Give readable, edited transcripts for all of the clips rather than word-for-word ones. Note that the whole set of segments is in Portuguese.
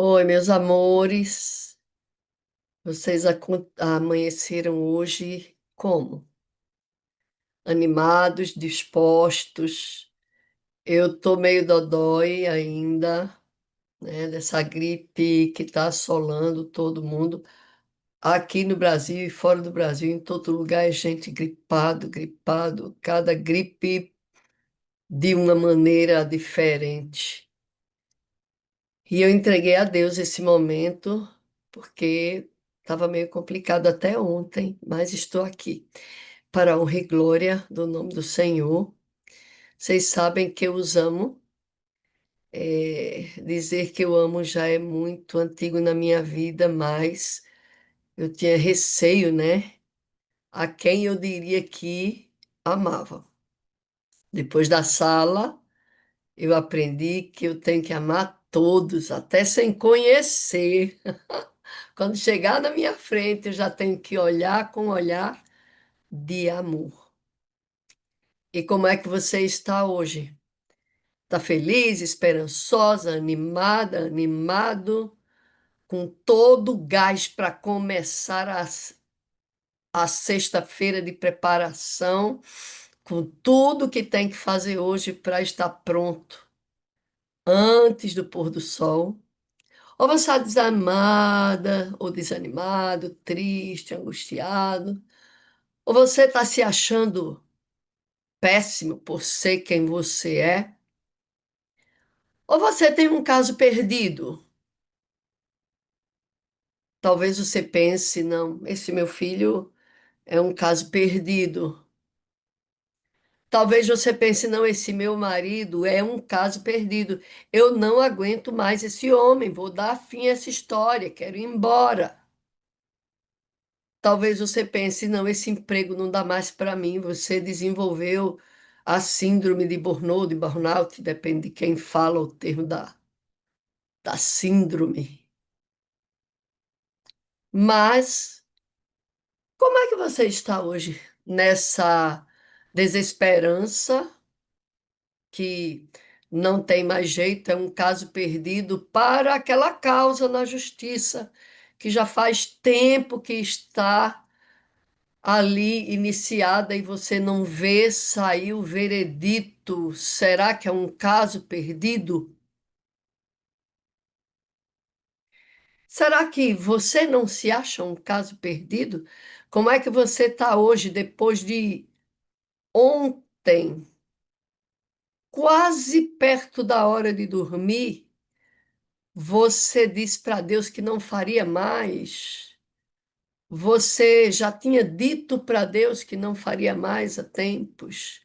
Oi, meus amores. Vocês amanheceram hoje como? Animados, dispostos? Eu tô meio dodói ainda, né, dessa gripe que tá assolando todo mundo. Aqui no Brasil e fora do Brasil, em todo lugar é gente gripado, cada gripe de uma maneira diferente. E eu entreguei a Deus esse momento, porque estava meio complicado até ontem, mas estou aqui para a honra e glória do nome do Senhor. Vocês sabem que eu os amo. Dizer que eu amo já é muito antigo na minha vida, mas eu tinha receio, né? A quem eu diria que amava. Depois da sala, eu aprendi que eu tenho que amar todos, até sem conhecer. Quando chegar na minha frente, eu já tenho que olhar com um olhar de amor. E como é que você está hoje? Está feliz, esperançosa, animada, animado, com todo o gás para começar a sexta-feira de preparação, com tudo que tem que fazer hoje para estar pronto antes do pôr do sol? Ou você está desanimada, ou desanimado, triste, angustiado? Ou você está se achando péssimo por ser quem você é? Ou você tem um caso perdido? Talvez você pense, não, esse meu filho é um caso perdido. Talvez você pense, não, esse meu marido é um caso perdido. Eu não aguento mais esse homem, vou dar fim a essa história, quero ir embora. Talvez você pense, não, esse emprego não dá mais para mim. Você desenvolveu a síndrome de burnout, depende de quem fala o termo da síndrome. Mas como é que você está hoje nessa desesperança que não tem mais jeito, é um caso perdido para aquela causa na justiça que já faz tempo que está ali iniciada e você não vê sair o veredito? Será que é um caso perdido? Será que você não se acha um caso perdido? Como é que você está hoje, depois de ontem, quase perto da hora de dormir? Você disse para Deus que não faria mais. Você já tinha dito para Deus que não faria mais há tempos.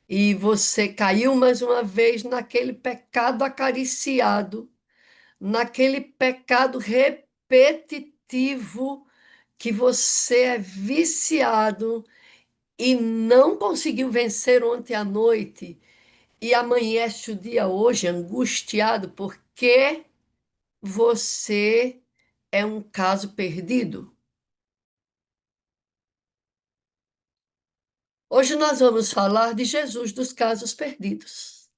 E você caiu mais uma vez naquele pecado acariciado, naquele pecado repetitivo que você é viciado e não conseguiu vencer ontem à noite e amanhece o dia hoje angustiado porque você é um caso perdido. Hoje nós vamos falar de Jesus dos casos perdidos.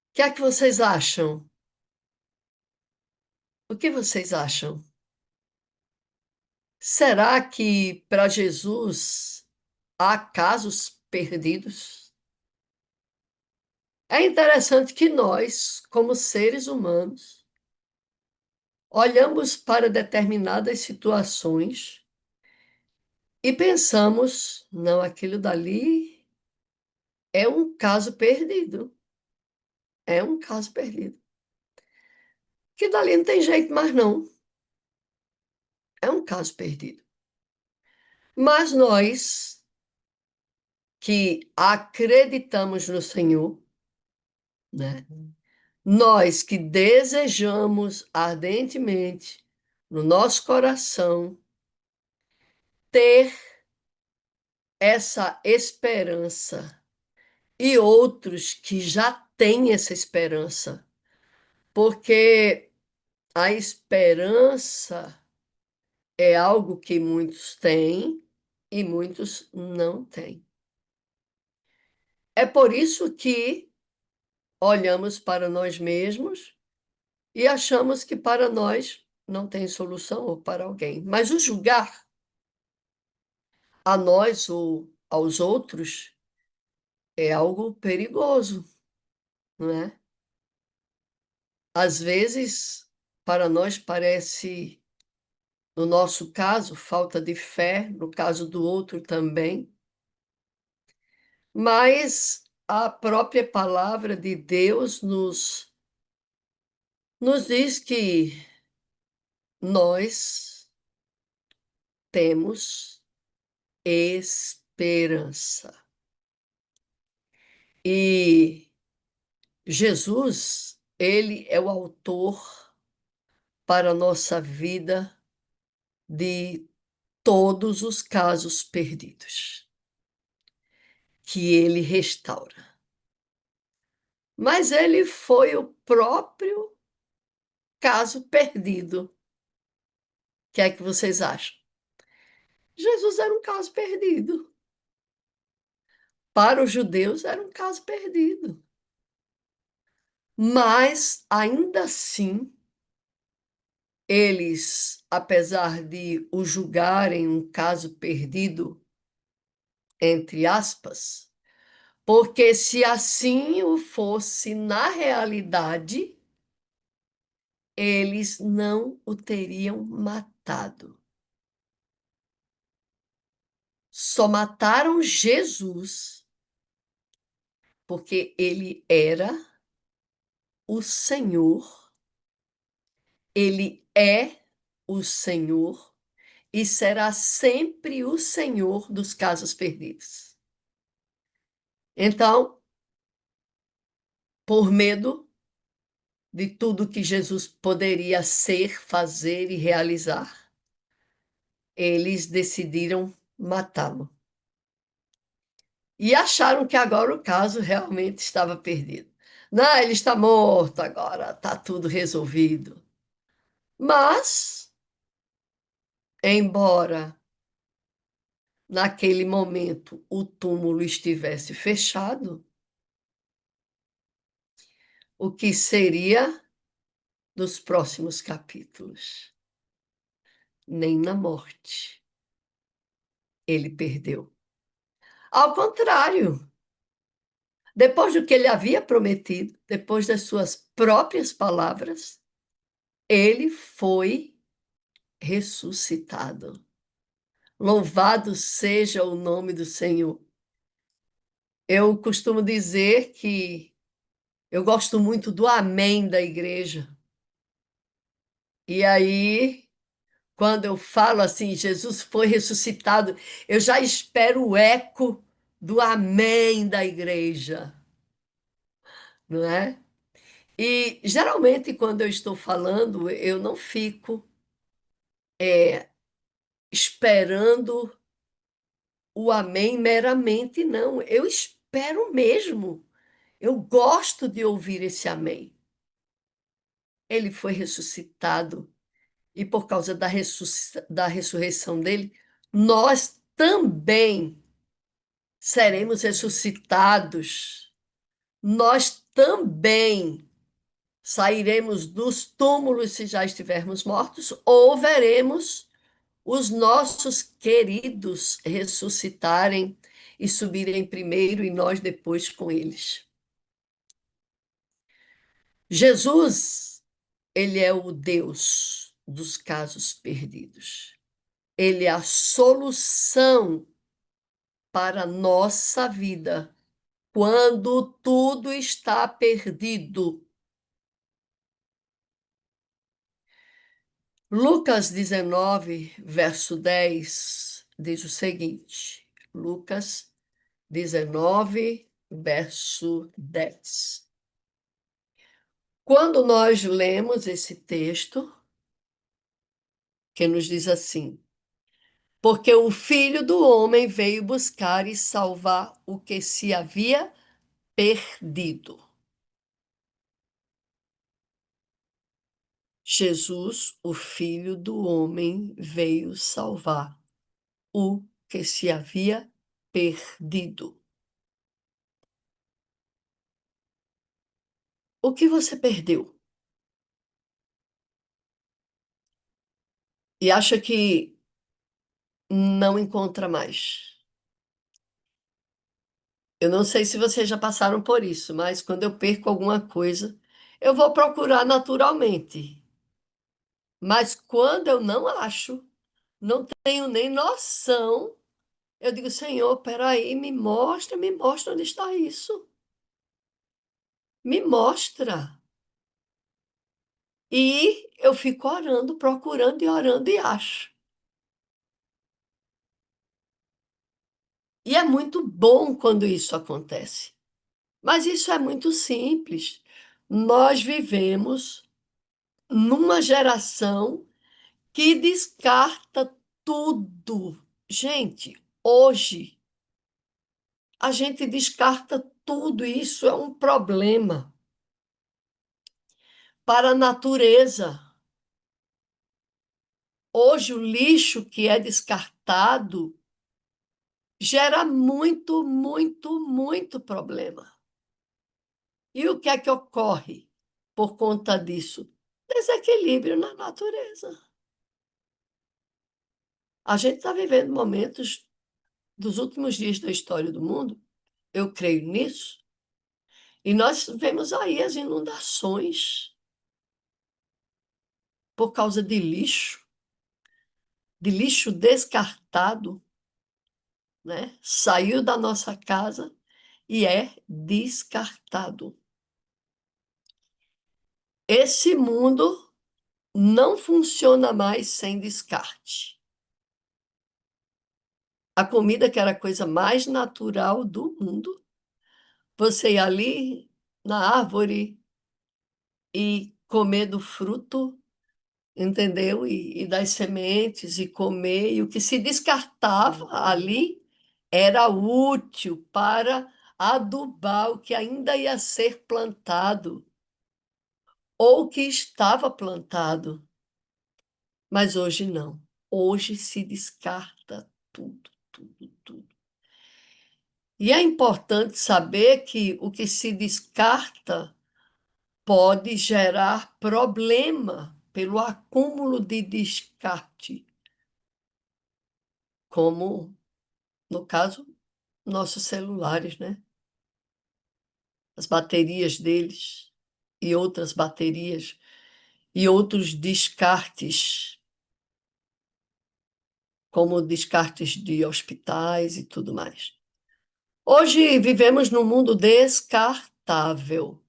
O que é que vocês acham? O que vocês acham? Será que para Jesus há casos perdidos? É interessante que nós, como seres humanos, olhamos para determinadas situações e pensamos, não, aquilo dali é um caso perdido. É um caso perdido. Que dali não tem jeito mais, não. É um caso perdido. Mas nós que acreditamos no Senhor, né? Nós que desejamos ardentemente no nosso coração ter essa esperança e outros que já têm essa esperança, porque a esperança é algo que muitos têm e muitos não têm. É por isso que, olhamos para nós mesmos e achamos que para nós não tem solução ou para alguém. Mas o julgar a nós ou aos outros é algo perigoso, não é? Às vezes, para nós parece, no nosso caso, falta de fé, no caso do outro também, mas a própria palavra de Deus nos diz que nós temos esperança. E Jesus, ele é o autor para a nossa vida de todos os casos perdidos, que ele restaura. Mas ele foi o próprio caso perdido. O que é que vocês acham? Jesus era um caso perdido. Para os judeus era um caso perdido. Mas, ainda assim, eles, apesar de o julgarem um caso perdido, entre aspas, porque se assim o fosse na realidade, eles não o teriam matado. Só mataram Jesus porque ele era o Senhor, ele é o Senhor e será sempre o Senhor dos casos perdidos. Então, por medo de tudo que Jesus poderia ser, fazer e realizar, eles decidiram matá-lo. E acharam que agora o caso realmente estava perdido. Não, ele está morto agora, está tudo resolvido. Mas, embora naquele momento o túmulo estivesse fechado, o que seria dos próximos capítulos? Nem na morte ele perdeu. Ao contrário, depois do que ele havia prometido, depois das suas próprias palavras, ele foi ressuscitado. Louvado seja o nome do Senhor. Eu costumo dizer que eu gosto muito do amém da igreja. E aí, quando eu falo assim, Jesus foi ressuscitado, eu já espero o eco do amém da igreja, não é? E geralmente, quando eu estou falando, eu não fico esperando o amém meramente, não. Eu espero mesmo. Eu gosto de ouvir esse amém. Ele foi ressuscitado e por causa da ressurreição dele, nós também seremos ressuscitados. Nós também sairemos dos túmulos se já estivermos mortos, ou veremos os nossos queridos ressuscitarem e subirem primeiro e nós depois com eles. Jesus, ele é o Deus dos casos perdidos. Ele é a solução para a nossa vida quando tudo está perdido. Lucas 19, verso 10, diz o seguinte: Lucas 19, verso 10. Quando nós lemos esse texto, que nos diz assim: Porque o Filho do Homem veio buscar e salvar o que se havia perdido. Jesus, o Filho do Homem, veio salvar o que se havia perdido. O que você perdeu? E acha que não encontra mais. Eu não sei se vocês já passaram por isso, mas quando eu perco alguma coisa, eu vou procurar naturalmente. Mas quando eu não acho, não tenho nem noção, eu digo, Senhor, peraí, me mostra onde está isso. Me mostra. E eu fico orando, procurando e orando e acho. E é muito bom quando isso acontece. Mas isso é muito simples. Nós vivemos numa geração que descarta tudo. Gente, hoje a gente descarta tudo, e isso é um problema para a natureza. Hoje o lixo que é descartado gera muito, muito, muito problema. E o que é que ocorre por conta disso? Desequilíbrio na natureza. A gente está vivendo momentos dos últimos dias da história do mundo, eu creio nisso, e nós vemos aí as inundações por causa de lixo descartado, né? Saiu da nossa casa e é descartado. Esse mundo não funciona mais sem descarte. A comida, que era a coisa mais natural do mundo, você ir ali na árvore e comer do fruto, entendeu? E das sementes e comer, e o que se descartava ali era útil para adubar o que ainda ia ser plantado ou que estava plantado. Mas hoje não. Hoje se descarta tudo, tudo, tudo. E é importante saber que o que se descarta pode gerar problema pelo acúmulo de descarte, como, no caso, nossos celulares, né? As baterias deles e outras baterias e outros descartes, como descartes de hospitais e tudo mais. Hoje vivemos num mundo descartável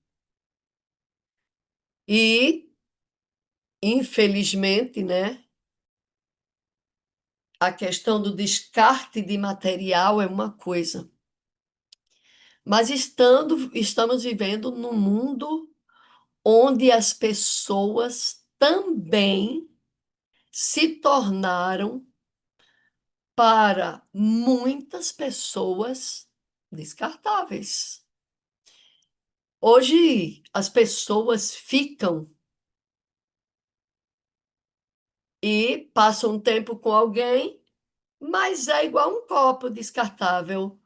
e, infelizmente, né, a questão do descarte de material é uma coisa, mas estamos vivendo num mundo onde as pessoas também se tornaram, para muitas pessoas, descartáveis. Hoje as pessoas ficam e passam um tempo com alguém, mas é igual um copo descartável.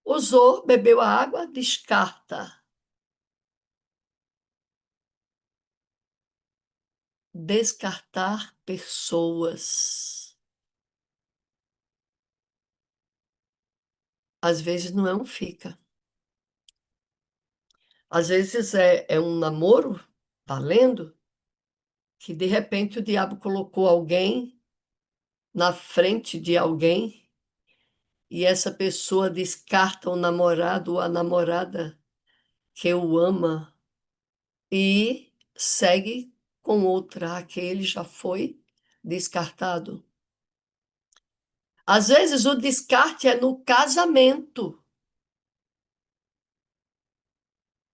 Usou, bebeu a água, descarta. Descartar pessoas. Às vezes não é um fica. Às vezes é um namoro valendo, que de repente o diabo colocou alguém na frente de alguém e essa pessoa descarta o namorado ou a namorada que o ama e segue com outra, aquele já foi descartado. Às vezes o descarte é no casamento.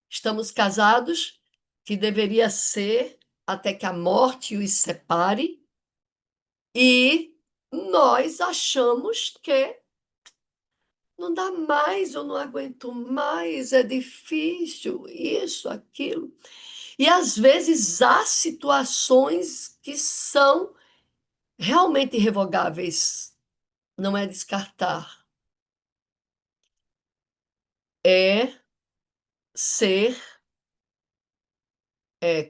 Estamos casados, que deveria ser até que a morte os separe, e nós achamos que não dá mais, eu não aguento mais, é difícil, isso, aquilo. E às vezes há situações que são realmente irrevogáveis. Não é descartar, é ser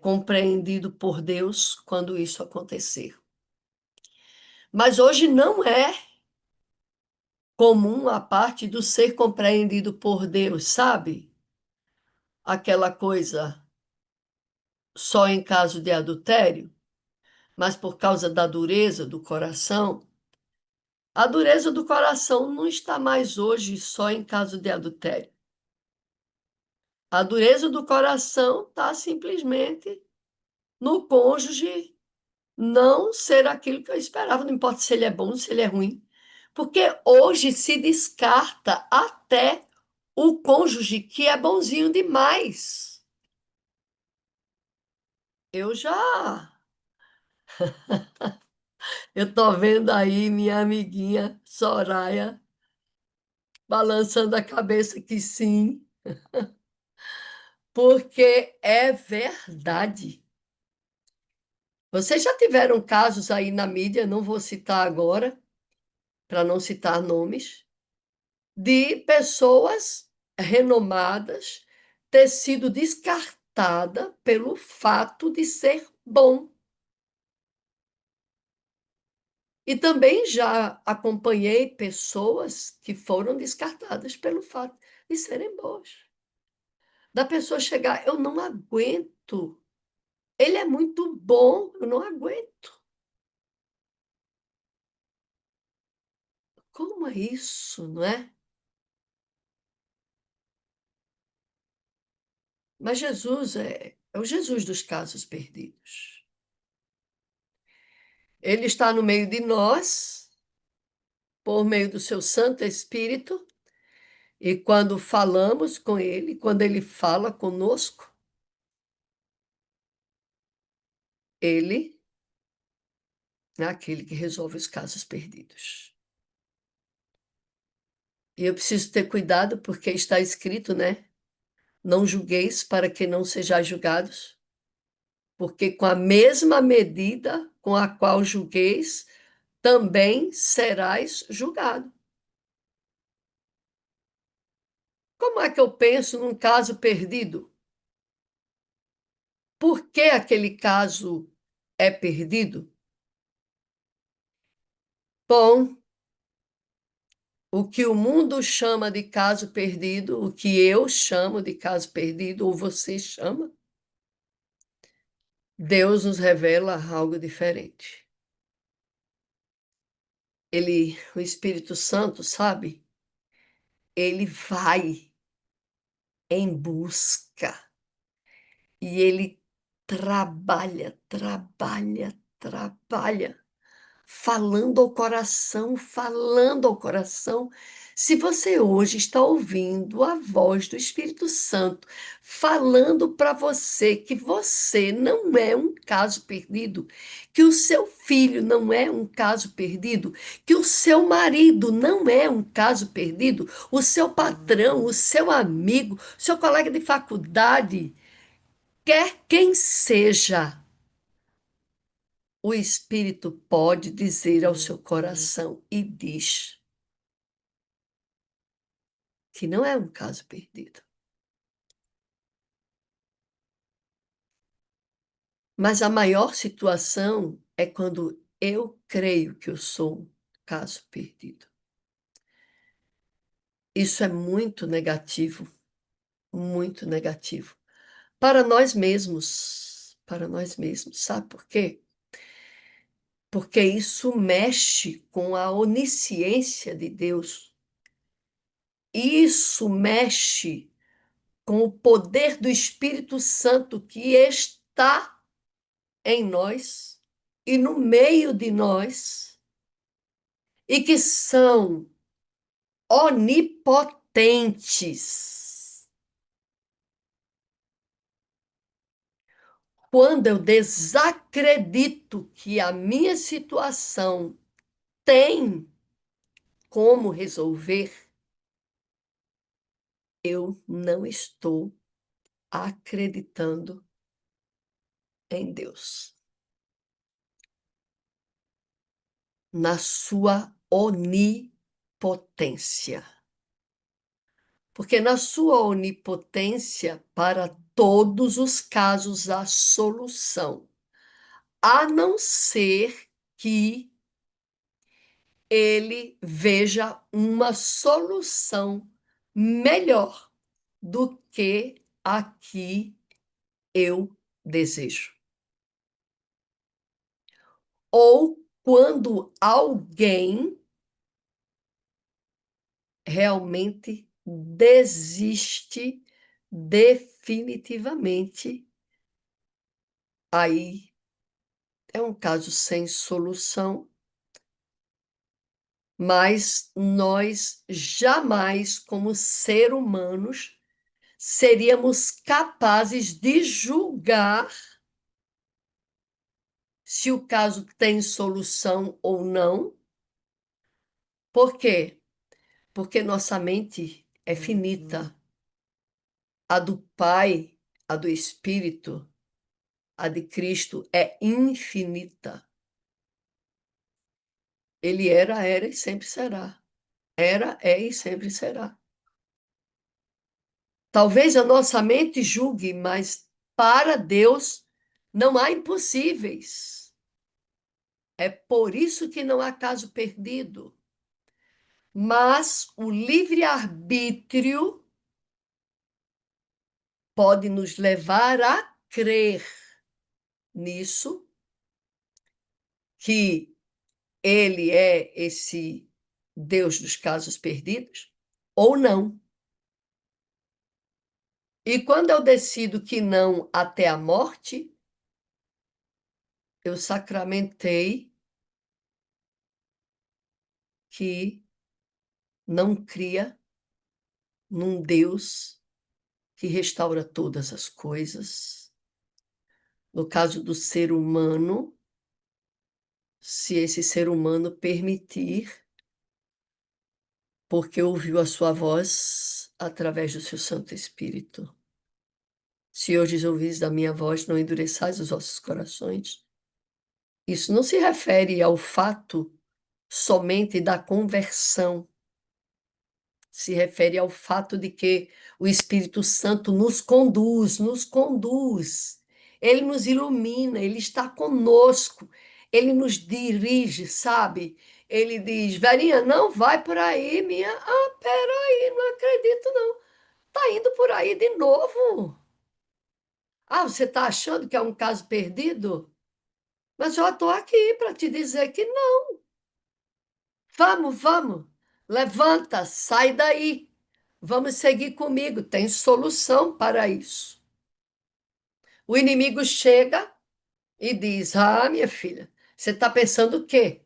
compreendido por Deus quando isso acontecer. Mas hoje não é comum a parte do ser compreendido por Deus, sabe? Aquela coisa só em caso de adultério, mas por causa da dureza do coração. A dureza do coração não está mais hoje só em caso de adultério. A dureza do coração está simplesmente no cônjuge não ser aquilo que eu esperava, não importa se ele é bom, se ele é ruim. Porque hoje se descarta até o cônjuge que é bonzinho demais. Eu já, eu tô vendo aí minha amiguinha Soraya balançando a cabeça que sim, porque é verdade. Vocês já tiveram casos aí na mídia, não vou citar agora, para não citar nomes, de pessoas renomadas ter sido descartada pelo fato de ser bom. E também já acompanhei pessoas que foram descartadas pelo fato de serem boas. Da pessoa chegar, eu não aguento. Ele é muito bom, eu não aguento. Como é isso, não é? Mas Jesus é o Jesus dos casos perdidos. Ele está no meio de nós, por meio do seu Santo Espírito, e quando falamos com ele, quando ele fala conosco, ele é aquele que resolve os casos perdidos. E eu preciso ter cuidado porque está escrito, né? Não julgueis para que não sejais julgados, porque com a mesma medida com a qual julgueis, também serás julgado. Como é que eu penso num caso perdido? Por que aquele caso é perdido? Bom, o que o mundo chama de caso perdido, o que eu chamo de caso perdido, ou você chama, Deus nos revela algo diferente. O Espírito Santo, sabe? Ele vai em busca e ele trabalha falando ao coração. Se você hoje está ouvindo a voz do Espírito Santo falando para você que você não é um caso perdido, que o seu filho não é um caso perdido, que o seu marido não é um caso perdido, o seu patrão, o seu amigo, o seu colega de faculdade, quer quem seja, o Espírito pode dizer ao seu coração e diz que não é um caso perdido. Mas a maior situação é quando eu creio que eu sou um caso perdido. Isso é muito negativo, muito negativo. Para nós mesmos, para nós mesmos. Sabe por quê? Porque isso mexe com a onisciência de Deus. Isso mexe com o poder do Espírito Santo que está em nós e no meio de nós, e que são onipotentes. Quando eu desacredito que a minha situação tem como resolver, eu não estou acreditando em Deus, na sua onipotência. Porque na sua onipotência para todos os casos a solução, a não ser que ele veja uma solução melhor do que a que eu desejo. Ou quando alguém realmente desiste definitivamente, aí é um caso sem solução, mas nós jamais, como ser humanos, seríamos capazes de julgar se o caso tem solução ou não. Por quê? Porque nossa mente é finita. A do Pai, a do Espírito, a de Cristo é infinita. Ele era e sempre será. Era, é e sempre será. Talvez a nossa mente julgue, mas para Deus não há impossíveis. É por isso que não há caso perdido. Mas o livre-arbítrio pode nos levar a crer nisso, que ele é esse Deus dos casos perdidos, ou não. E quando eu decido que não até a morte, eu sacramentei que não cria num Deus que restaura todas as coisas. No caso do ser humano, se esse ser humano permitir, porque ouviu a sua voz através do seu Santo Espírito. Se hoje ouvis da minha voz, não endureçais os vossos corações. Isso não se refere ao fato somente da conversão, se refere ao fato de que o Espírito Santo nos conduz, nos conduz. Ele nos ilumina, ele está conosco, ele nos dirige, sabe? Ele diz: Verinha, não vai por aí, minha. Ah, peraí, não acredito, não. Tá indo por aí de novo. Ah, você está achando que é um caso perdido? Mas eu estou aqui para te dizer que não. Vamos, vamos. Levanta, sai daí. Vamos seguir comigo. Tem solução para isso. O inimigo chega e diz: Ah, minha filha, você está pensando o quê?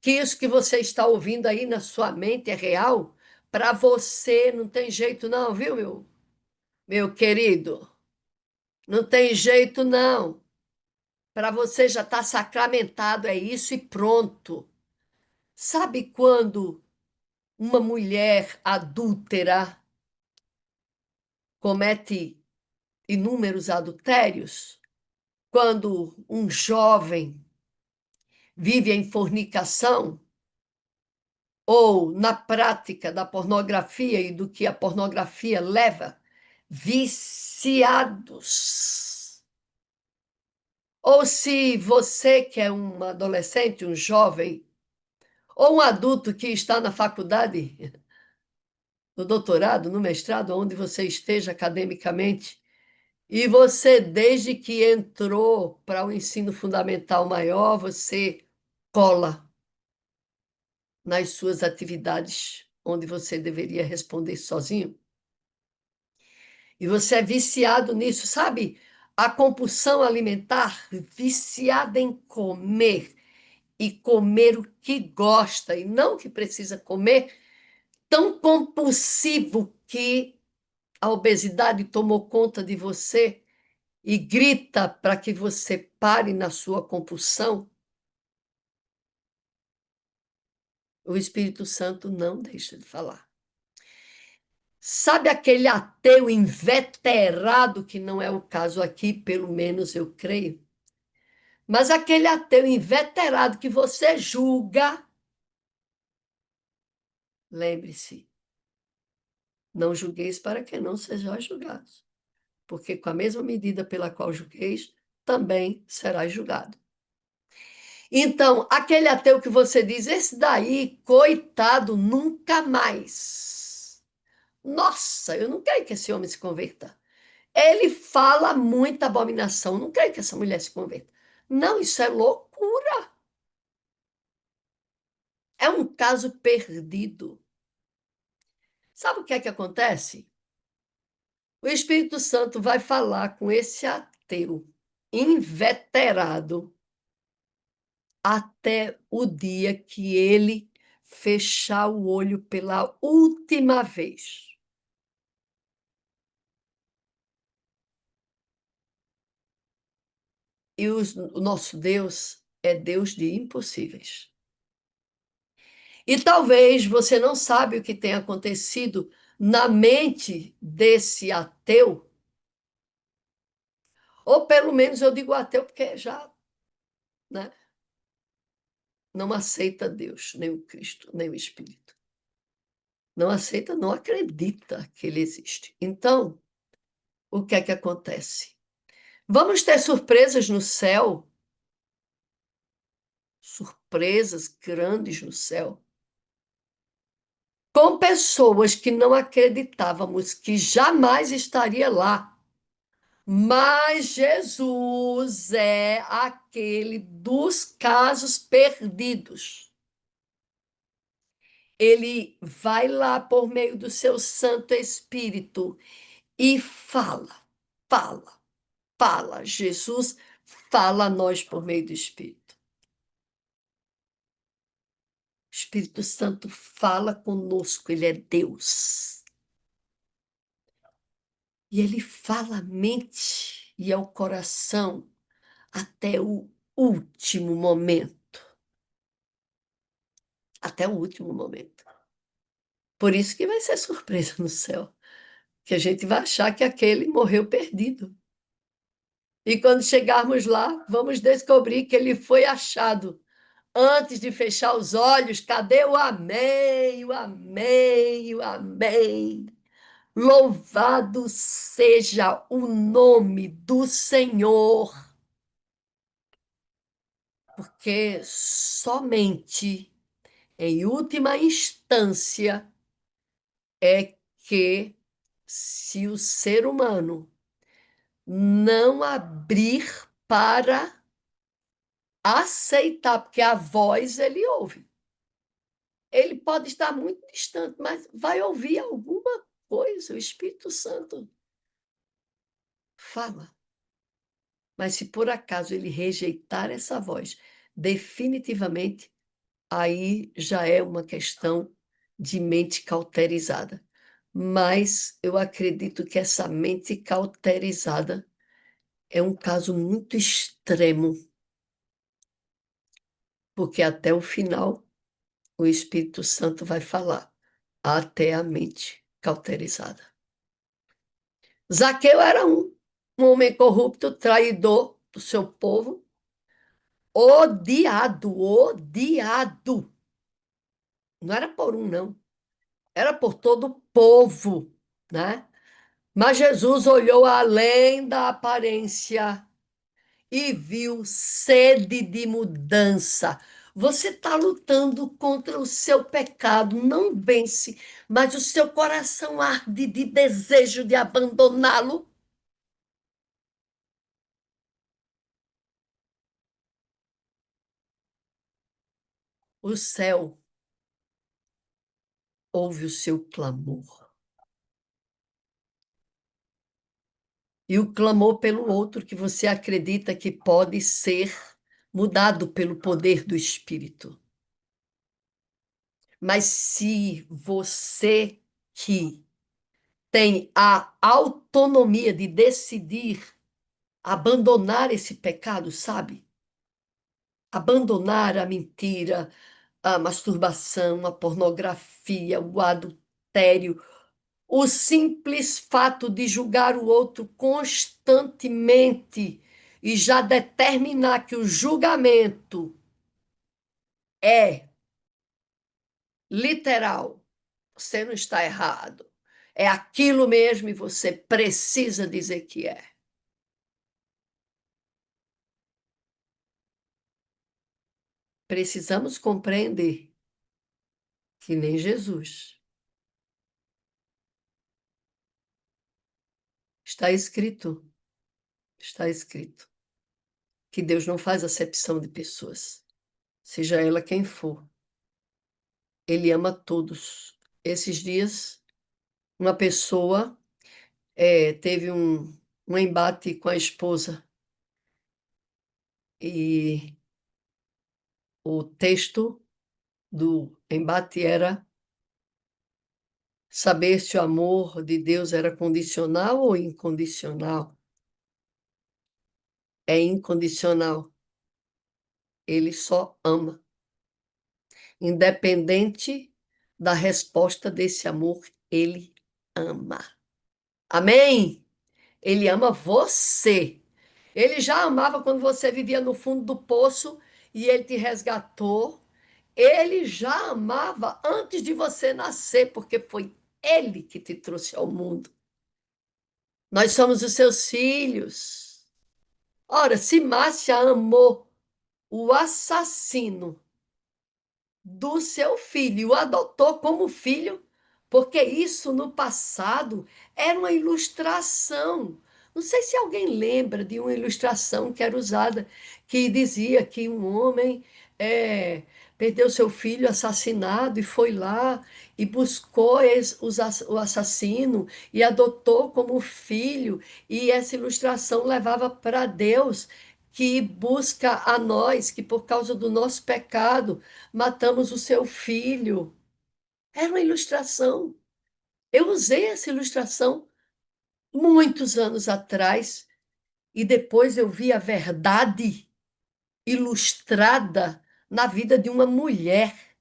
Que isso que você está ouvindo aí na sua mente é real? Para você não tem jeito, não, viu, meu querido? Não tem jeito, não. Para você já está sacramentado, é isso e pronto. Sabe quando uma mulher adúltera comete inúmeros adultérios? Quando um jovem vive em fornicação ou na prática da pornografia e do que a pornografia leva, viciados. Ou se você que é um adolescente, um jovem, ou um adulto que está na faculdade, no doutorado, no mestrado, onde você esteja academicamente, e você, desde que entrou para o ensino fundamental maior, você cola nas suas atividades onde você deveria responder sozinho. E você é viciado nisso, sabe? A compulsão alimentar, viciada em comer e comer o que gosta e não o que precisa comer, tão compulsivo que a obesidade tomou conta de você e grita para que você pare na sua compulsão, o Espírito Santo não deixa de falar. Sabe aquele ateu inveterado, que não é o caso aqui, pelo menos eu creio, mas aquele ateu inveterado que você julga, lembre-se, não julgueis para que não sejais julgados. porque com a mesma medida pela qual julgueis, também serás julgado. Então, aquele ateu que você diz, esse daí, coitado, nunca mais. Nossa, eu não quero que esse homem se converta. Ele fala muita abominação, não quero que essa mulher se converta. Não, isso é loucura. É um caso perdido. Sabe o que é que acontece? O Espírito Santo vai falar com esse ateu inveterado até o dia que ele fechar o olho pela última vez. E o nosso Deus é Deus de impossíveis. E talvez você não sabe o que tem acontecido na mente desse ateu, ou pelo menos eu digo ateu porque já, né, não aceita Deus, nem o Cristo, nem o Espírito. Não aceita, não acredita que ele existe. Então, o que é que acontece? Vamos ter surpresas no céu, surpresas grandes no céu, com pessoas que não acreditávamos que jamais estaria lá. Mas Jesus é aquele dos casos perdidos. Ele vai lá por meio do seu Santo Espírito e fala, fala, fala. Jesus fala a nós por meio do Espírito. O Espírito Santo fala conosco, ele é Deus. E ele fala a mente e ao coração até o último momento. Até o último momento. Por isso que vai ser surpresa no céu. Que a gente vai achar que aquele morreu perdido. E quando chegarmos lá, vamos descobrir que ele foi achado. Antes de fechar os olhos, cadê o amém, o amém, o amém? Louvado seja o nome do Senhor, porque somente em última instância é que se o ser humano não abrir para aceitar, porque a voz ele ouve. Ele pode estar muito distante, mas vai ouvir alguma coisa, o Espírito Santo fala. Mas se por acaso ele rejeitar essa voz, definitivamente, aí já é uma questão de mente cauterizada. Mas eu acredito que essa mente cauterizada é um caso muito extremo, porque até o final o Espírito Santo vai falar, até a mente cauterizada. Zaqueu era um homem corrupto, traidor do seu povo, odiado, odiado. Não era por um, não. Era por todo o povo, né? Mas Jesus olhou além da aparência e viu sede de mudança. Você está lutando contra o seu pecado, não vence, mas o seu coração arde de desejo de abandoná-lo. O céu ouve o seu clamor. E o clamor pelo outro que você acredita que pode ser mudado pelo poder do Espírito. Mas se você que tem a autonomia de decidir abandonar esse pecado, sabe? Abandonar a mentira, a masturbação, a pornografia, o adultério, o simples fato de julgar o outro constantemente e já determinar que o julgamento é literal. Você não está errado. É aquilo mesmo e você precisa dizer que é. Precisamos compreender que nem Jesus. Está escrito, está escrito, que Deus não faz acepção de pessoas, seja ela quem for. Ele ama todos. Esses dias, uma pessoa teve um embate com a esposa e o texto do embate era saber se o amor de Deus era condicional ou incondicional. É incondicional. Ele só ama. Independente da resposta desse amor, ele ama. Amém? Ele ama você. Ele já amava quando você vivia no fundo do poço e ele te resgatou. Ele já amava antes de você nascer, porque foi ele que te trouxe ao mundo. Nós somos os seus filhos. Ora, se Márcia amou o assassino do seu filho, e o adotou como filho, porque isso no passado era uma ilustração. Não sei se alguém lembra de uma ilustração que era usada, que dizia que um homem perdeu seu filho assassinado e foi lá e buscou o assassino e adotou como filho, e essa ilustração levava para Deus. Que busca a nós, que por causa do nosso pecado, matamos o seu filho. Era uma ilustração. Eu usei essa ilustração muitos anos atrás e depois eu vi a verdade ilustrada na vida de uma mulher.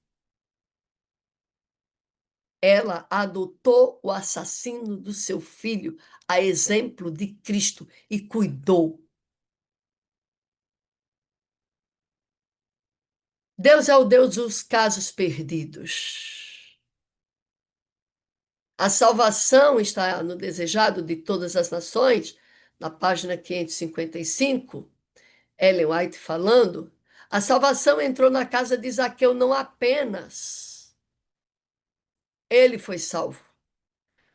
Ela adotou o assassino do seu filho, a exemplo de Cristo, e cuidou. Deus é o Deus dos casos perdidos. A salvação está no desejado de todas as nações, na página 555, Ellen White falando. A salvação entrou na casa de Zaqueu não apenas ele foi salvo,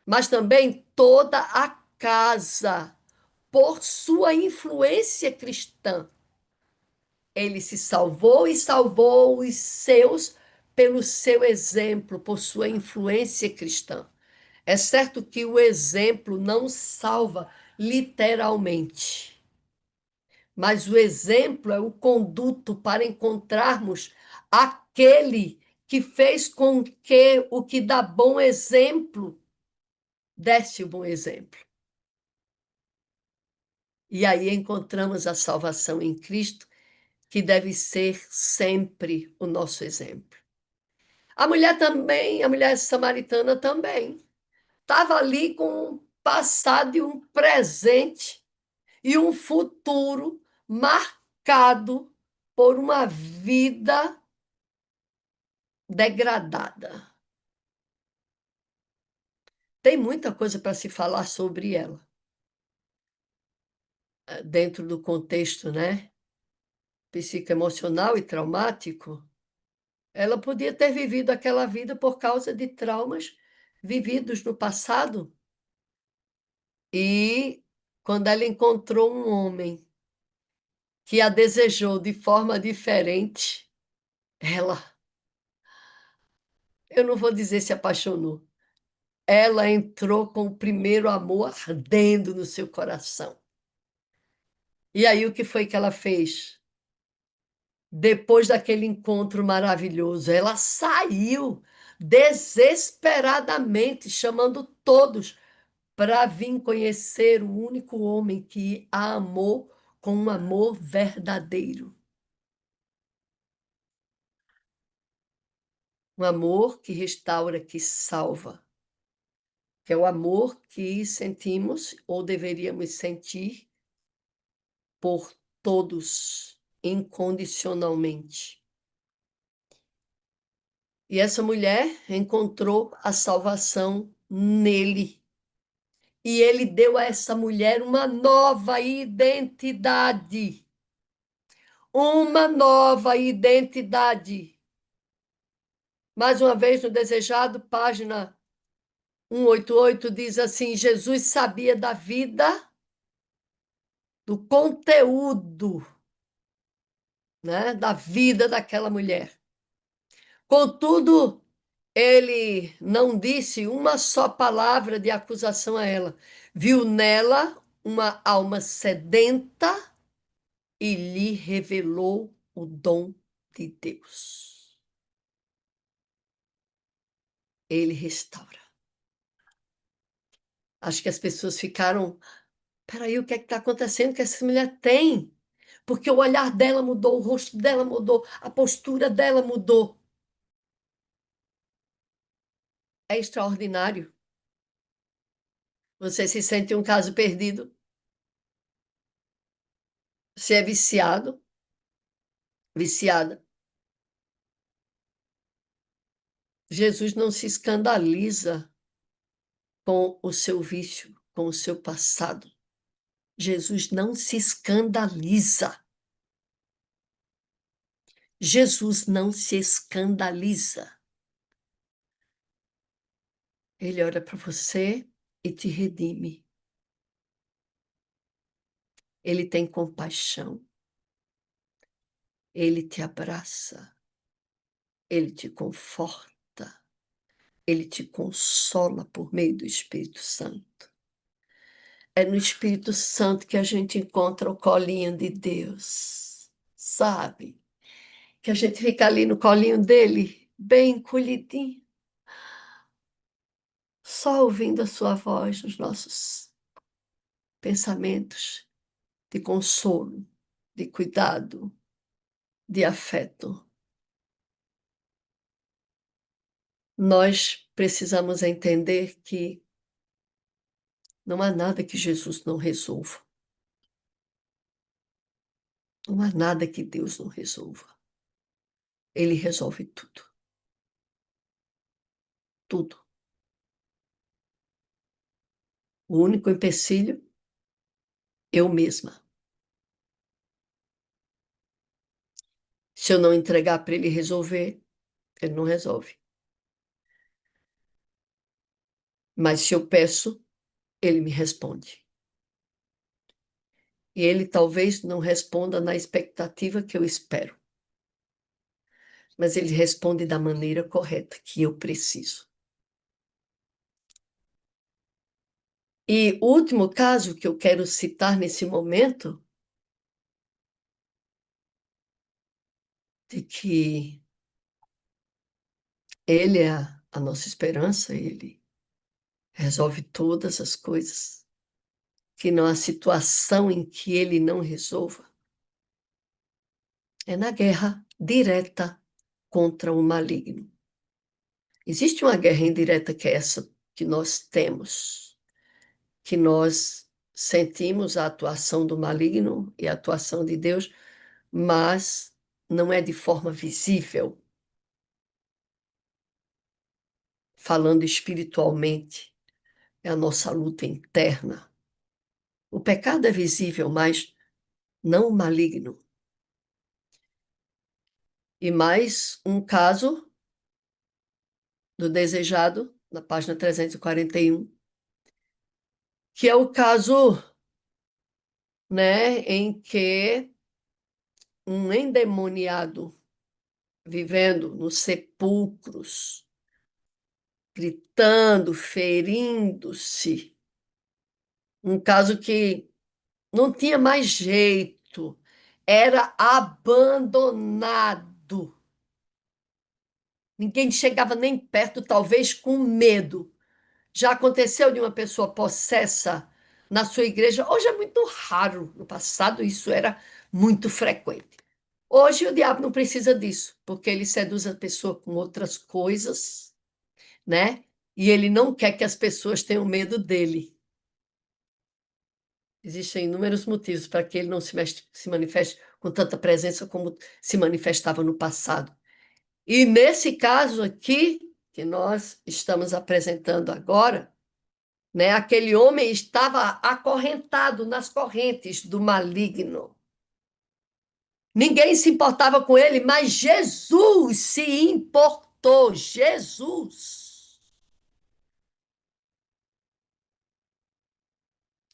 mas também toda a casa, por sua influência cristã. Ele se salvou e salvou os seus pelo seu exemplo, por sua influência cristã. É certo que o exemplo não salva literalmente, mas o exemplo é o conduto para encontrarmos aquele que fez com que o que dá bom exemplo desse o bom exemplo. E aí encontramos a salvação em Cristo, que deve ser sempre o nosso exemplo. A mulher também, a mulher samaritana também, estava ali com um passado e um presente e um futuro marcado por uma vida degradada. Tem muita coisa para se falar sobre ela, dentro do contexto, né, psicoemocional e traumático. Ela podia ter vivido aquela vida por causa de traumas vividos no passado. E quando ela encontrou um homem que a desejou de forma diferente, ela, eu não vou dizer se apaixonou, ela entrou com o primeiro amor ardendo no seu coração. E aí o que foi que ela fez? Depois daquele encontro maravilhoso, ela saiu desesperadamente, chamando todos para vir conhecer o único homem que a amou com um amor verdadeiro. Um amor que restaura, que salva, que é o amor que sentimos ou deveríamos sentir por todos, incondicionalmente. E essa mulher encontrou a salvação nele. E ele deu a essa mulher uma nova identidade. Uma nova identidade. Mais uma vez, no Desejado, página 188, diz assim: Jesus sabia da vida, do conteúdo, né, da vida daquela mulher. Contudo, ele não disse uma só palavra de acusação a ela. Viu nela uma alma sedenta e lhe revelou o dom de Deus. Ele restaura. Acho que as pessoas ficaram. Peraí, o que é que está acontecendo que essa mulher tem? Porque o olhar dela mudou, o rosto dela mudou, a postura dela mudou. É extraordinário. Você se sente um caso perdido, se é viciado, viciada. Jesus não se escandaliza com o seu vício, com o seu passado. Jesus não se escandaliza. Jesus não se escandaliza. Ele olha para você e te redime. Ele tem compaixão. Ele te abraça. Ele te conforta. Ele te consola por meio do Espírito Santo. É no Espírito Santo que a gente encontra o colinho de Deus, sabe? Que a gente fica ali no colinho dele, bem encolhidinho, só ouvindo a sua voz nos nossos pensamentos de consolo, de cuidado, de afeto. Nós precisamos entender que não há nada que Jesus não resolva. Não há nada que Deus não resolva. Ele resolve tudo. Tudo. O único empecilho, eu mesma. Se eu não entregar para ele resolver, ele não resolve. Mas se eu peço, ele me responde. E ele talvez não responda na expectativa que eu espero. Mas ele responde da maneira correta que eu preciso. E o último caso que eu quero citar nesse momento, de que ele é a nossa esperança, ele resolve todas as coisas, que não há situação em que ele não resolva, é na guerra direta contra o maligno. Existe uma guerra indireta que é essa que nós temos, que nós sentimos a atuação do maligno e a atuação de Deus, mas não é de forma visível, falando espiritualmente, é a nossa luta interna. O pecado é visível, mas não o maligno. E mais um caso do desejado, na página 341, que é o caso, né, em que um endemoniado vivendo nos sepulcros, gritando, ferindo-se, um caso que não tinha mais jeito, era abandonado. Ninguém chegava nem perto, talvez com medo. Já aconteceu de uma pessoa possessa na sua igreja? Hoje é muito raro. No passado, isso era muito frequente. Hoje, o diabo não precisa disso, porque ele seduz a pessoa com outras coisas, né? E ele não quer que as pessoas tenham medo dele. Existem inúmeros motivos para que ele não se manifeste com tanta presença como se manifestava no passado. E nesse caso aqui, que nós estamos apresentando agora, né? Aquele homem estava acorrentado nas correntes do maligno. Ninguém se importava com ele, mas Jesus se importou. Jesus.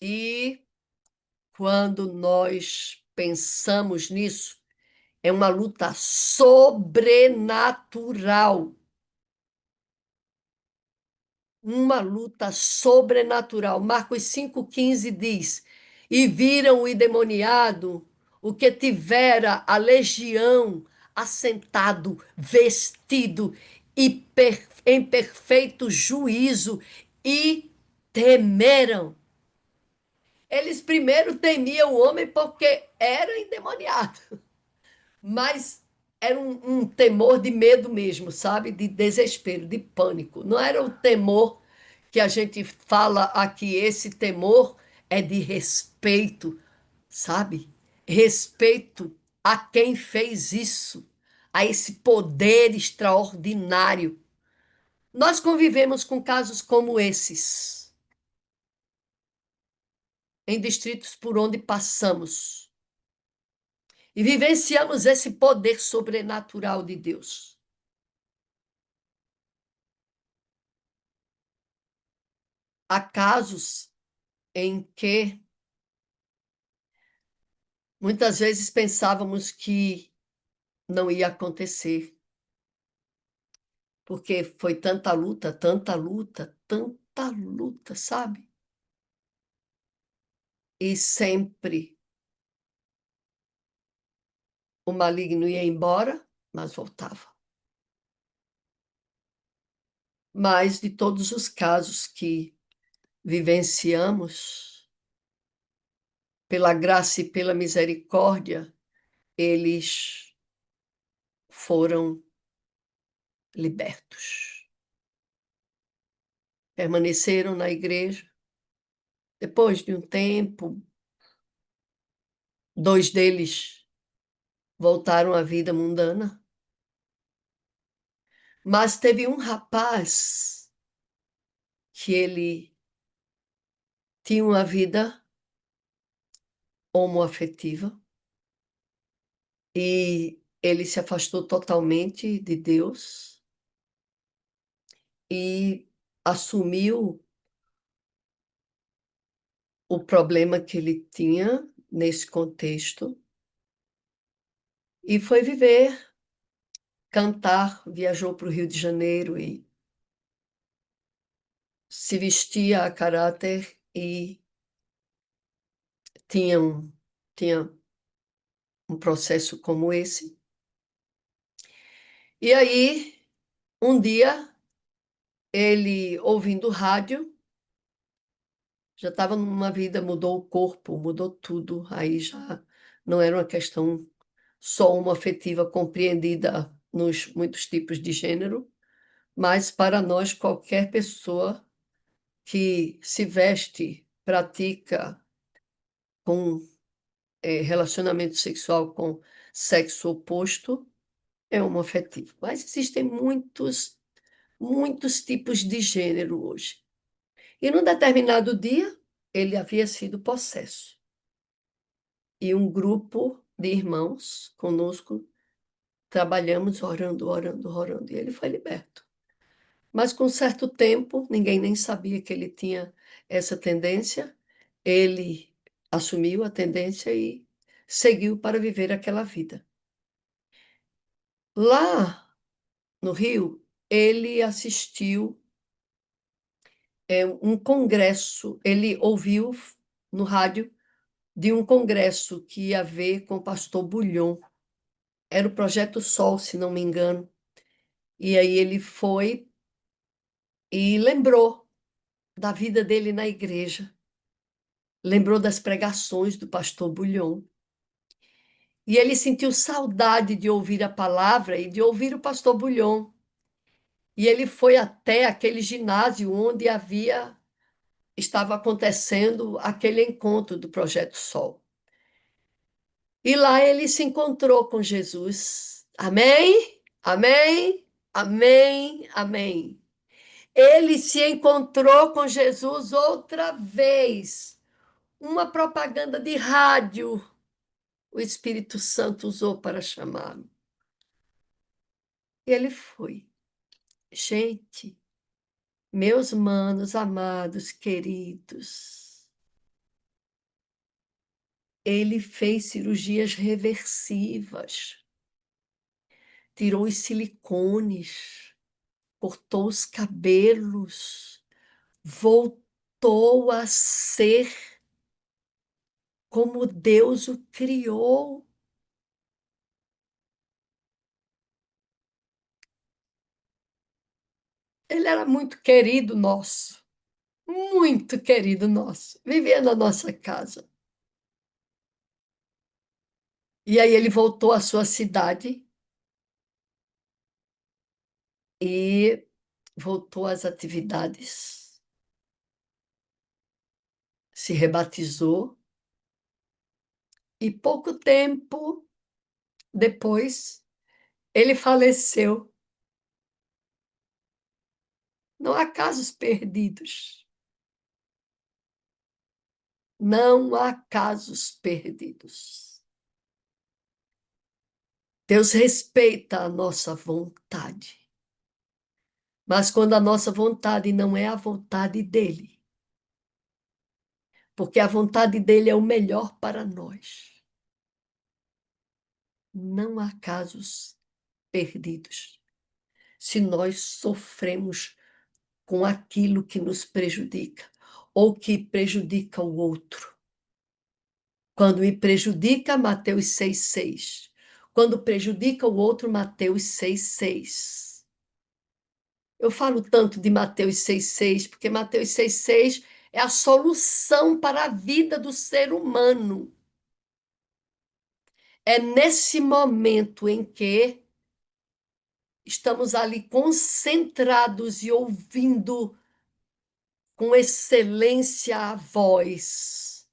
E quando nós pensamos nisso, é uma luta sobrenatural. Uma luta sobrenatural. Marcos 5,15 diz: E viram o endemoniado, o que tivera a legião, assentado, vestido e em perfeito juízo, e temeram. Eles primeiro temiam o homem porque era endemoniado. Mas era um temor de medo mesmo, sabe? De desespero, de pânico. Não era o temor que a gente fala aqui, esse temor é de respeito, sabe? Respeito a quem fez isso, a esse poder extraordinário. Nós convivemos com casos como esses, em distritos por onde passamos, e vivenciamos esse poder sobrenatural de Deus. Há casos em que muitas vezes pensávamos que não ia acontecer, porque foi tanta luta, sabe? E sempre o maligno ia embora, mas voltava. Mas de todos os casos que vivenciamos, pela graça e pela misericórdia, eles foram libertos. Permaneceram na igreja. Depois de um tempo, dois deles voltaram à vida mundana. Mas teve um rapaz que ele tinha uma vida homoafetiva e ele se afastou totalmente de Deus e assumiu o problema que ele tinha nesse contexto e foi viver, cantar, viajou para o Rio de Janeiro e se vestia a caráter e tinha tinha um processo como esse. E aí, um dia, ele ouvindo rádio, já estava numa vida, mudou o corpo, mudou tudo, aí já não era uma questão só uma afetiva compreendida nos muitos tipos de gênero, mas para nós, qualquer pessoa que se veste, pratica com relacionamento sexual com sexo oposto, é homoafetivo. Mas existem muitos tipos de gênero hoje. E num determinado dia, ele havia sido possesso. E um grupo de irmãos conosco trabalhamos orando, e ele foi liberto. Mas com certo tempo, ninguém nem sabia que ele tinha essa tendência, ele assumiu a tendência e seguiu para viver aquela vida. Lá no Rio, ele assistiu um congresso, ele ouviu no rádio de um congresso que ia ver com o pastor Bulhon. Era o Projeto Sol, se não me engano. E aí ele foi e lembrou da vida dele na igreja, lembrou das pregações do pastor Bulhon. E ele sentiu saudade de ouvir a palavra e de ouvir o pastor Bulhon. E ele foi até aquele ginásio onde estava acontecendo aquele encontro do Projeto Sol. E lá ele se encontrou com Jesus. Amém? Amém? Amém, amém. Ele se encontrou com Jesus outra vez. Uma propaganda de rádio o Espírito Santo usou para chamá-lo. E ele foi. Gente, meus manos, amados, queridos, ele fez cirurgias reversivas, tirou os silicones, cortou os cabelos, voltou a ser como Deus o criou. Ele era muito querido nosso, vivia na nossa casa. E aí ele voltou à sua cidade e voltou às atividades, se rebatizou e pouco tempo depois ele faleceu. Não há casos perdidos. Não há casos perdidos. Deus respeita a nossa vontade. Mas quando a nossa vontade não é a vontade dele, porque a vontade dele é o melhor para nós, não há casos perdidos. Se nós sofremos com aquilo que nos prejudica ou que prejudica o outro. Quando me prejudica, Mateus 6,6. Quando prejudica o outro, Mateus 6,6. Eu falo tanto de Mateus 6,6 porque Mateus 6,6 é a solução para a vida do ser humano. É nesse momento em que estamos ali concentrados e ouvindo com excelência a voz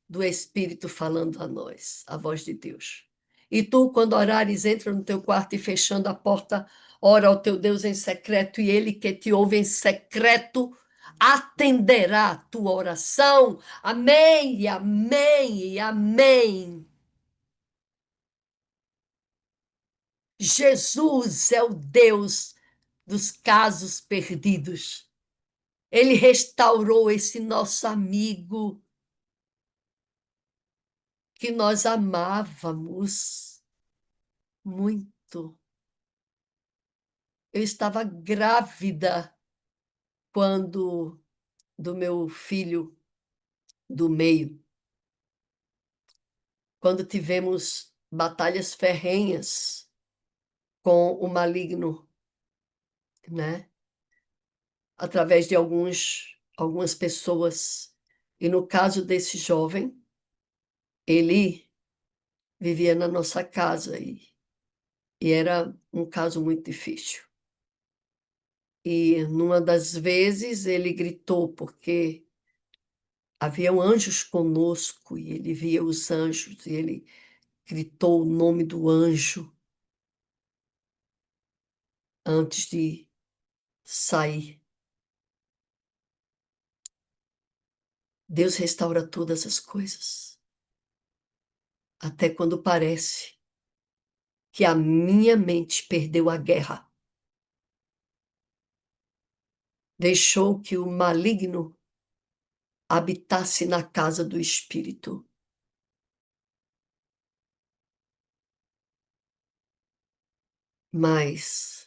do Espírito falando a nós, a voz de Deus. E tu, quando orares, entra no teu quarto e fechando a porta, ora ao teu Deus em secreto, e ele que te ouve em secreto atenderá a tua oração. Amém, e amém, e amém. Jesus é o Deus dos casos perdidos. Ele restaurou esse nosso amigo que nós amávamos muito. Eu estava grávida quando do meu filho do meio, quando tivemos batalhas ferrenhas com o maligno, né? Através de algumas pessoas. E no caso desse jovem, ele vivia na nossa casa e era um caso muito difícil. E numa das vezes ele gritou porque haviam anjos conosco e ele via os anjos e ele gritou o nome do anjo antes de sair. Deus restaura todas as coisas, até quando parece que a minha mente perdeu a guerra, deixou que o maligno habitasse na casa do espírito. Mas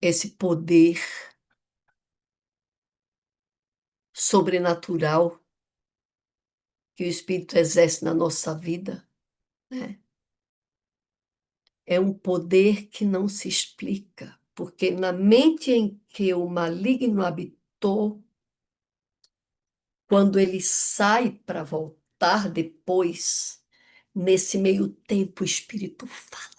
esse poder sobrenatural que o espírito exerce na nossa vida, né? É um poder que não se explica, porque na mente em que o maligno habitou, quando ele sai para voltar depois, nesse meio tempo o espírito fala,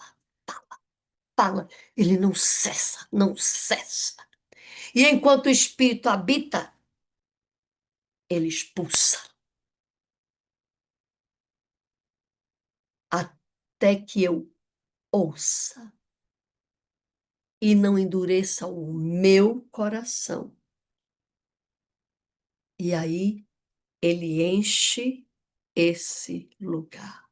fala, ele não cessa, não cessa. E enquanto o espírito habita, ele expulsa, até que eu ouça. e não endureça o meu coração. E aí ele enche esse lugar.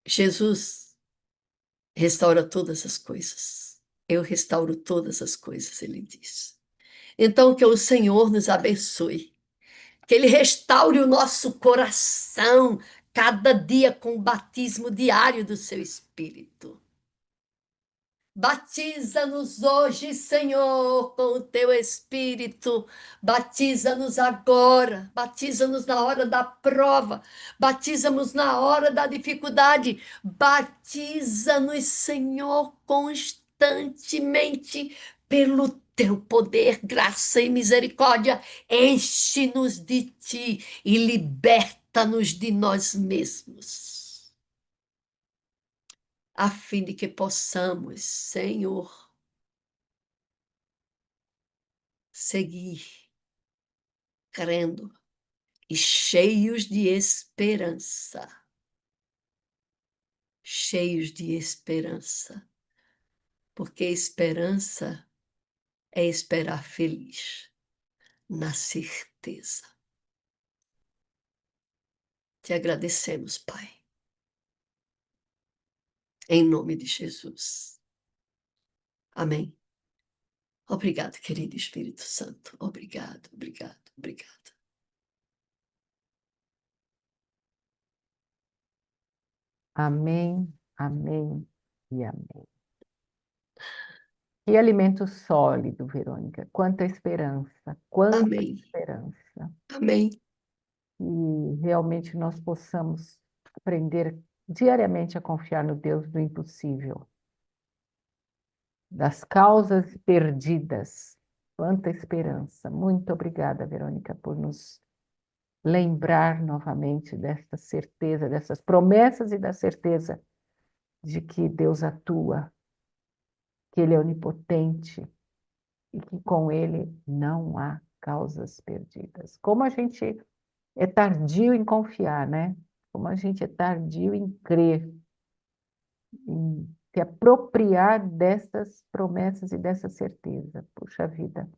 Jesus restaura todas as coisas. Eu restauro todas as coisas, ele diz. Então, que o Senhor nos abençoe, que Ele restaure o nosso coração cada dia com o batismo diário do Seu Espírito. Batiza-nos hoje, Senhor, com o teu Espírito. Batiza-nos agora. Batiza-nos na hora da prova. Batiza-nos na hora da dificuldade. Batiza-nos, Senhor, constantemente pelo teu poder, graça e misericórdia. Enche-nos de ti e liberta-nos de nós mesmos, a fim de que possamos, Senhor, seguir crendo e cheios de esperança, cheios de esperança, porque esperança é esperar feliz, na certeza. Te agradecemos, Pai, em nome de Jesus. Amém. Obrigado, querido Espírito Santo. Obrigado, obrigado, obrigado. Amém, amém e amém. Que alimento sólido, Verônica. Quanta esperança, quanta Amém, esperança. amém, E realmente nós possamos aprender diariamente a confiar no Deus do impossível, das causas perdidas. Quanta esperança. Muito obrigada, Verônica, por nos lembrar novamente desta certeza, dessas promessas e da certeza de que Deus atua, que Ele é onipotente e que com Ele não há causas perdidas. Como a gente é tardio em confiar, né? Como a gente é tardio em crer, em se apropriar dessas promessas e dessa certeza. Puxa vida,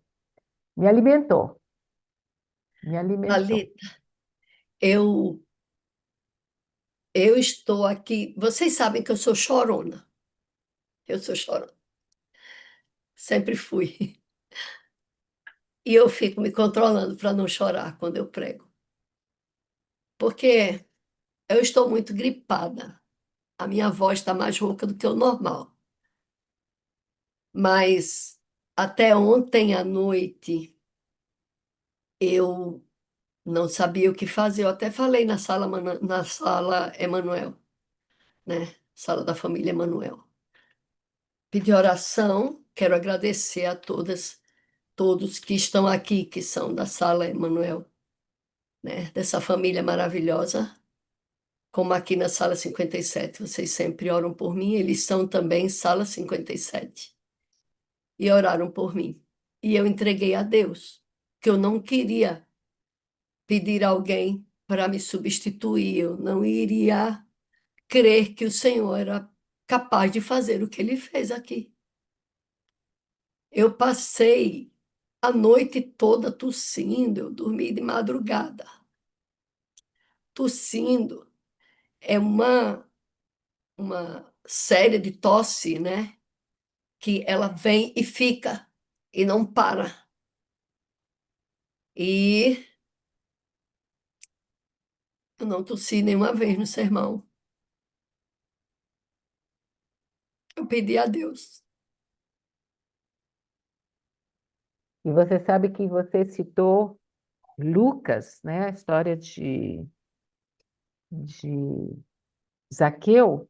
me alimentou, me alimentou. Thalita, eu, eu estou aqui. Vocês sabem que eu sou chorona. Eu sou chorona. Sempre fui. E eu fico me controlando para não chorar quando eu prego. Porque eu estou muito gripada. A minha voz está mais rouca do que o normal. Mas até ontem à noite eu não sabia o que fazer. Eu até falei na sala, na sala Emanuel, né? Sala da família Emanuel. Pedi oração. Quero agradecer a todas, todos que estão aqui, que são da sala Emanuel, né? Dessa família maravilhosa. Como aqui na sala 57, vocês sempre oram por mim, eles são também sala 57. E oraram por mim. E eu entreguei a Deus, que eu não queria pedir a alguém para me substituir, eu não iria crer que o Senhor era capaz de fazer o que ele fez aqui. Eu passei a noite toda tossindo, eu dormi de madrugada. Tossindo é uma série de tosse, né? Que ela vem e fica e não para. E eu não tossi nenhuma vez no sermão. Eu pedi a Deus. E você sabe que você citou Lucas, né? A história de Zaqueu.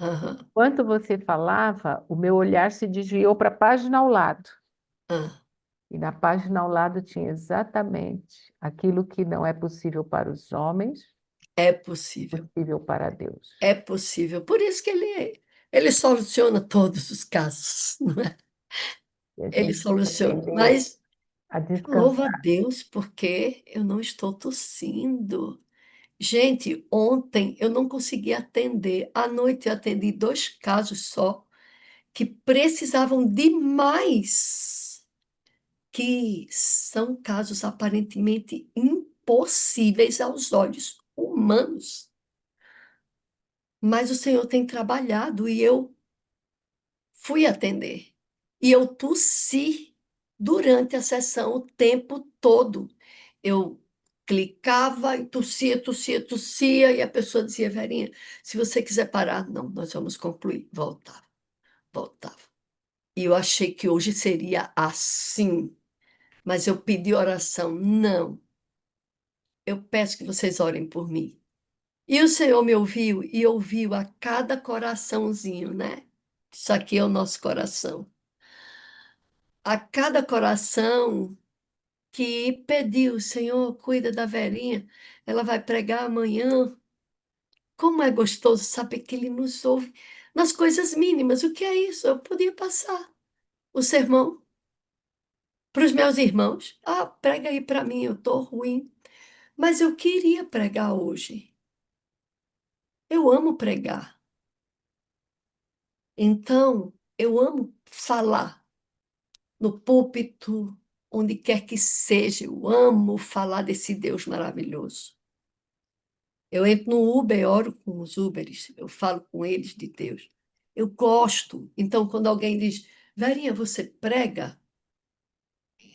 Aham, Enquanto você falava, o meu olhar se desviou para a página ao lado. ah, E na página ao lado tinha exatamente aquilo que não é possível para os homens, é possível. possível para Deus. É possível. Por isso que ele soluciona todos os casos, não é? E a Ele gente tem que soluciona. aprender Mas a eu louvo a descansar. Deus porque eu não estou tossindo. Gente, ontem eu não consegui atender. À noite eu atendi dois casos só que precisavam demais, que são casos aparentemente impossíveis aos olhos humanos. Mas o Senhor tem trabalhado e eu fui atender. E eu tossi durante a sessão o tempo todo. Eu clicava e tossia, tossia, tossia, e a pessoa dizia, Verinha, se você quiser parar, não, nós vamos concluir. Voltava, voltava. E eu achei que hoje seria assim, mas eu pedi oração. Não, eu peço que vocês orem por mim. E o Senhor me ouviu e ouviu a cada coraçãozinho, né? Isso aqui é o nosso coração. A cada coração que pediu, Senhor, cuida da Verinha, ela vai pregar amanhã. Como é gostoso saber que Ele nos ouve nas coisas mínimas. O que é isso? Eu podia passar o sermão para os meus irmãos. Ah, prega aí para mim, eu estou ruim. Mas eu queria pregar hoje. Eu amo pregar. Então, eu amo falar no púlpito, onde quer que seja. Eu amo falar desse Deus maravilhoso. Eu entro no Uber, oro com os Uberes, eu falo com eles de Deus. Eu gosto. Então, quando alguém diz, Verinha, você prega?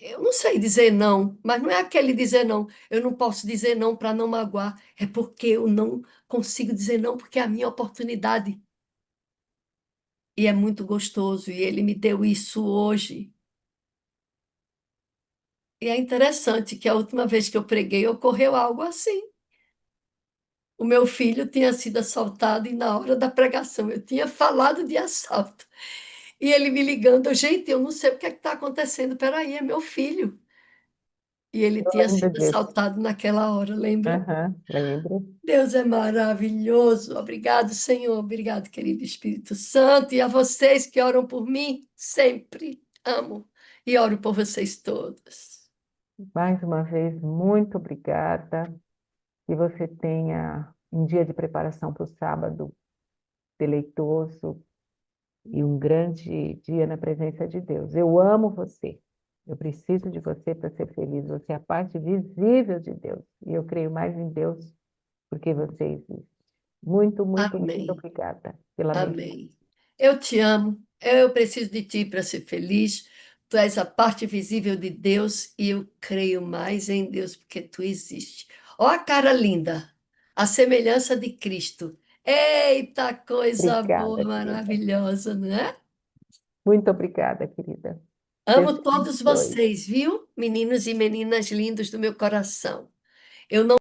Eu não sei dizer não, mas não é aquele dizer não. Eu não posso dizer não para não magoar. É porque eu não consigo dizer não, porque é a minha oportunidade. E é muito gostoso. E ele me deu isso hoje. E é interessante que a última vez que eu preguei ocorreu algo assim. O meu filho tinha sido assaltado e na hora da pregação eu tinha falado de assalto. E ele me ligando, gente, eu não sei o que é que está acontecendo. Peraí, é meu filho. E ele Eu tinha lembro sido disso. assaltado naquela hora, lembra? Aham, lembro. Deus é maravilhoso. Obrigado, Senhor. Obrigado, querido Espírito Santo. E a vocês que oram por mim, sempre amo. E oro por vocês todos. Mais uma vez, muito obrigada. Que você tenha um dia de preparação para o sábado deleitoso e um grande dia na presença de Deus. Eu amo você. Eu preciso de você para ser feliz. Você é a parte visível de Deus. E eu creio mais em Deus porque você existe. Muito, muito, muito Amém. obrigada pela mensagem. Amém. Eu te amo. Eu preciso de ti para ser feliz. Tu és a parte visível de Deus e eu creio mais em Deus porque tu existes. Ó a cara linda, a semelhança de Cristo. Eita, coisa boa, Obrigada, querida. maravilhosa, né? Muito obrigada, querida. Deus Amo te todos abençoe. vocês, viu? Meninos e meninas lindos do meu coração. Eu não